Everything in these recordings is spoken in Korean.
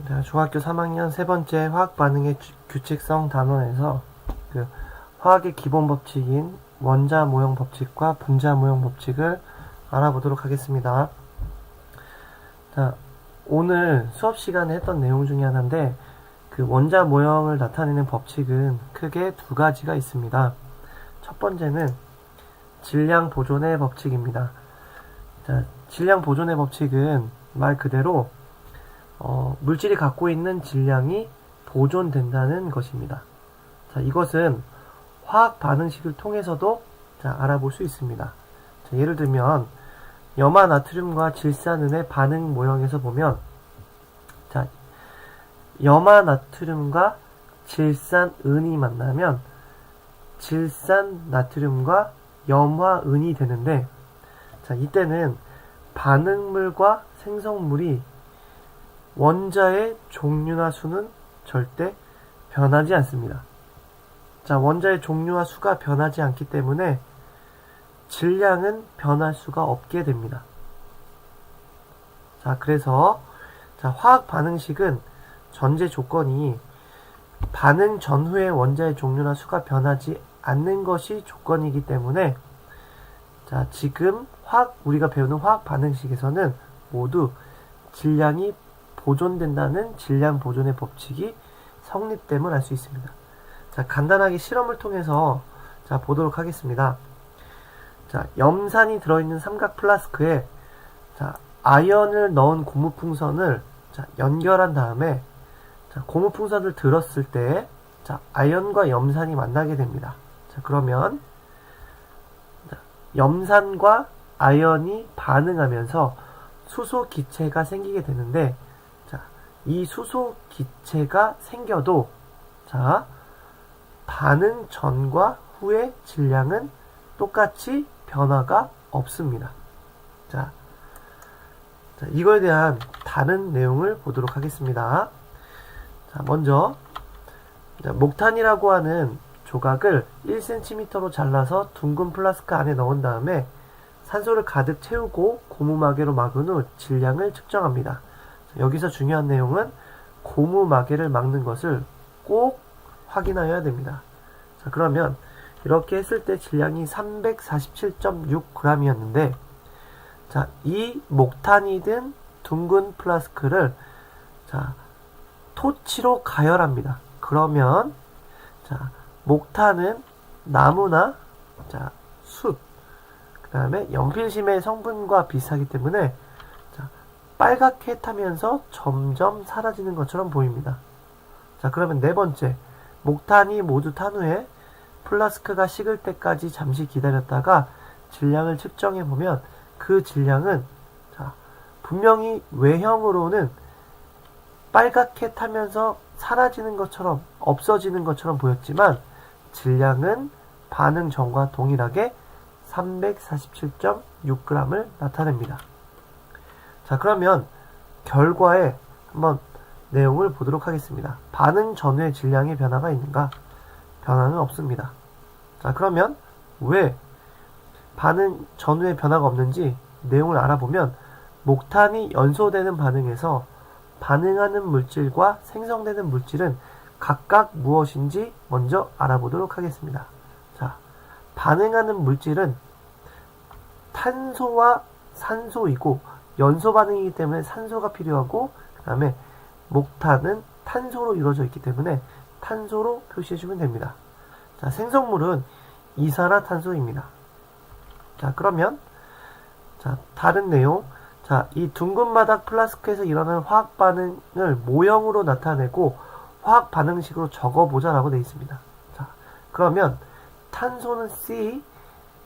자, 중학교 3학년 세 번째 화학 반응의 규칙성 단원에서 그 화학의 기본 법칙인 원자 모형 법칙과 분자 모형 법칙을 알아보도록 하겠습니다. 자, 오늘 수업 시간에 했던 내용 중에 하나인데 그 원자 모형을 나타내는 법칙은 크게 두 가지가 있습니다. 첫 번째는 질량 보존의 법칙입니다. 자, 질량 보존의 법칙은 말 그대로 물질이 갖고 있는 질량이 보존된다는 것입니다. 자, 이것은 화학 반응식을 통해서도 알아볼 수 있습니다. 자, 예를 들면 염화 나트륨과 질산은의 반응 모형에서 보면 자, 염화 나트륨과 질산은이 만나면 질산 나트륨과 염화은이 되는데 자, 이때는 반응물과 생성물이 원자의 종류나 수는 절대 변하지 않습니다. 자, 원자의 종류와 수가 변하지 않기 때문에 질량은 변할 수가 없게 됩니다. 자, 그래서 화학 반응식은 전제 조건이 반응 전후의 원자의 종류나 수가 변하지 않는 것이 조건이기 때문에 자, 지금 우리가 배우는 화학 반응식에서는 모두 질량이 보존된다는 질량 보존의 법칙이 성립됨을 알 수 있습니다. 자, 간단하게 실험을 통해서 보도록 하겠습니다. 자, 염산이 들어있는 삼각 플라스크에 아연을 넣은 고무풍선을 연결한 다음에 고무풍선을 들었을 때 아연과 염산이 만나게 됩니다. 자, 그러면 염산과 아연이 반응하면서 수소 기체가 생기게 되는데 이 수소 기체가 생겨도 반응 전과 후의 질량은 똑같이 변화가 없습니다. 자, 이거에 대한 다른 내용을 보도록 하겠습니다. 자, 먼저 목탄이라고 하는 조각을 1cm로 잘라서 둥근 플라스크 안에 넣은 다음에 산소를 가득 채우고 고무마개로 막은 후 질량을 측정합니다. 여기서 중요한 내용은 고무마개를 막는 것을 꼭 확인하여야 됩니다. 자, 그러면 이렇게 했을 때 질량이 347.6g이었는데 이 목탄이 든 둥근 플라스크를 토치로 가열합니다. 그러면 목탄은 나무나 숯, 그 다음에 연필심의 성분과 비슷하기 때문에 빨갛게 타면서 점점 사라지는 것처럼 보입니다. 자, 그러면 네 번째, 목탄이 모두 탄 후에 플라스크가 식을 때까지 잠시 기다렸다가 질량을 측정해 보면 그 질량은 분명히 외형으로는 빨갛게 타면서 사라지는 것처럼 없어지는 것처럼 보였지만 질량은 반응 전과 동일하게 347.6g을 나타냅니다. 자, 그러면 결과에 한번 내용을 보도록 하겠습니다. 반응 전후의 질량의 변화가 있는가? 변화는 없습니다. 자, 그러면 왜 반응 전후의 변화가 없는지 내용을 알아보면 목탄이 연소되는 반응에서 반응하는 물질과 생성되는 물질은 각각 무엇인지 먼저 알아보도록 하겠습니다. 자, 반응하는 물질은 탄소와 산소이고 연소 반응이기 때문에 산소가 필요하고 그 다음에 목탄은 탄소로 이루어져 있기 때문에 탄소로 표시해주면 됩니다. 자, 생성물은 이산화탄소입니다. 자, 그러면 다른 내용, 이 둥근 바닥 플라스크에서 일어나는 화학 반응을 모형으로 나타내고 화학 반응식으로 적어보자 라고 되어 있습니다. 자, 그러면 탄소는 C,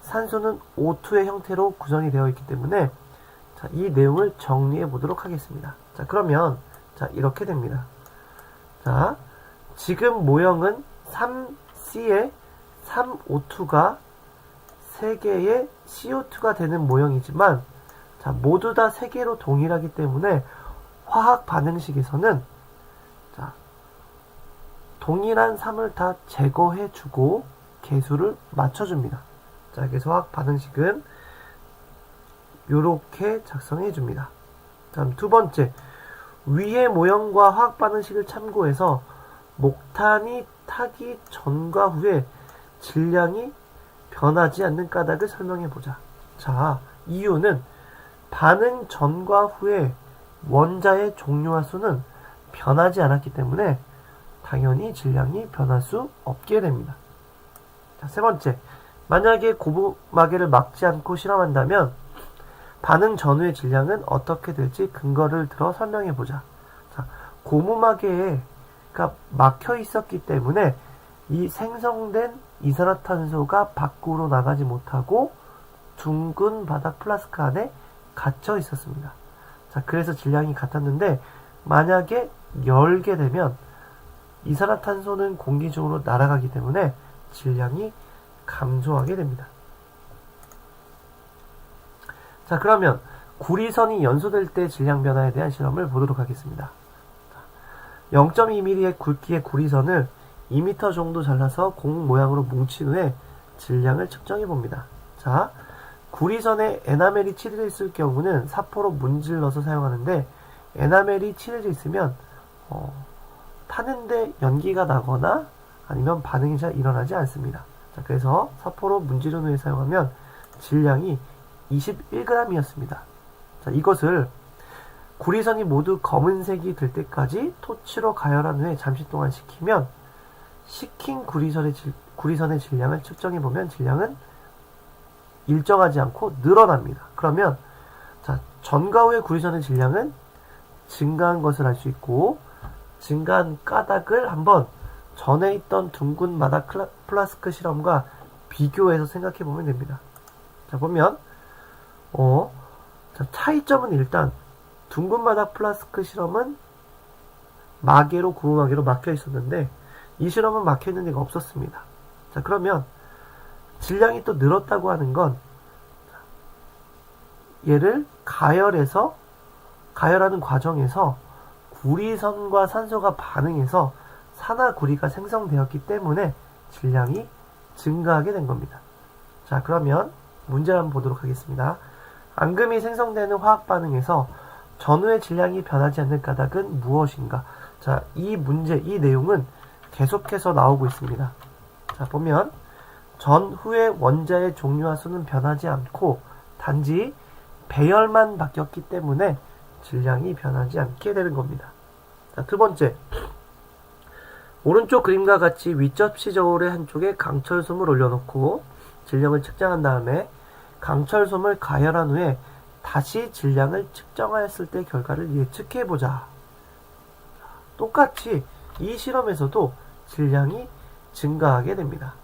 산소는 O2의 형태로 구성이 되어 있기 때문에 이 내용을 정리해 보도록 하겠습니다. 자, 그러면 이렇게 됩니다. 자, 지금 모형은 3C에 3O2가 3개의 CO2가 되는 모형이지만 모두 다 3개로 동일하기 때문에 화학 반응식에서는 동일한 3을 다 제거해주고 개수를 맞춰줍니다. 자, 그래서 화학 반응식은 이렇게 작성해 줍니다. 다음 두 번째, 위의 모형과 화학 반응식을 참고해서 목탄이 타기 전과 후에 질량이 변하지 않는 까닭을 설명해 보자. 자, 이유는 반응 전과 후에 원자의 종류와 수는 변하지 않았기 때문에 당연히 질량이 변할 수 없게 됩니다. 자, 세 번째, 만약에 고무마개를 막지 않고 실험한다면 반응 전후의 질량은 어떻게 될지 근거를 들어 설명해 보자. 자, 고무마개가 막혀 있었기 때문에 이 생성된 이산화탄소가 밖으로 나가지 못하고 둥근 바닥 플라스크 안에 갇혀 있었습니다. 자, 그래서 질량이 같았는데 만약에 열게 되면 이산화탄소는 공기 중으로 날아가기 때문에 질량이 감소하게 됩니다. 자, 그러면 구리선이 연소될 때 질량 변화에 대한 실험을 보도록 하겠습니다. 0.2mm의 굵기의 구리선을 2m 정도 잘라서 공 모양으로 뭉친 후에 질량을 측정해 봅니다. 자, 구리선에 에나멜이 칠해져 있을 경우는 사포로 문질러서 사용하는데 에나멜이 칠해져 있으면 타는데 연기가 나거나 아니면 반응이 잘 일어나지 않습니다. 자, 그래서 사포로 문지른 후에 사용하면 질량이 21g이었습니다. 자, 이것을 구리선이 모두 검은색이 될 때까지 토치로 가열한 후에 잠시 동안 식히면 식힌 구리선의 질량을 측정해보면 질량은 일정하지 않고 늘어납니다. 그러면 자, 전과 후의 구리선의 질량은 증가한 것을 알 수 있고 증가한 까닭을 한번 전에 있던 둥근 바닥 플라스크 실험과 비교해서 생각해보면 됩니다. 자, 보면 자, 차이점은 일단 둥근 바닥 플라스크 실험은 고무마개로 막혀 있었는데 이 실험은 막혀 있는 데가 없었습니다. 자, 그러면 질량이 또 늘었다고 하는 건 얘를 가열하는 과정에서 구리선과 산소가 반응해서 산화구리가 생성되었기 때문에 질량이 증가하게 된 겁니다. 자, 그러면 문제를 한번 보도록 하겠습니다. 앙금이 생성되는 화학 반응에서 전후의 질량이 변하지 않는 까닭은 무엇인가? 자, 이 내용은 계속해서 나오고 있습니다. 자, 보면 전후의 원자의 종류와 수는 변하지 않고 단지 배열만 바뀌었기 때문에 질량이 변하지 않게 되는 겁니다. 자, 두 번째, 오른쪽 그림과 같이 윗접시 저울의 한쪽에 강철솜을 올려놓고 질량을 측정한 다음에 강철솜을 가열한 후에 다시 질량을 측정하였을 때 결과를 예측해보자. 똑같이 이 실험에서도 질량이 증가하게 됩니다.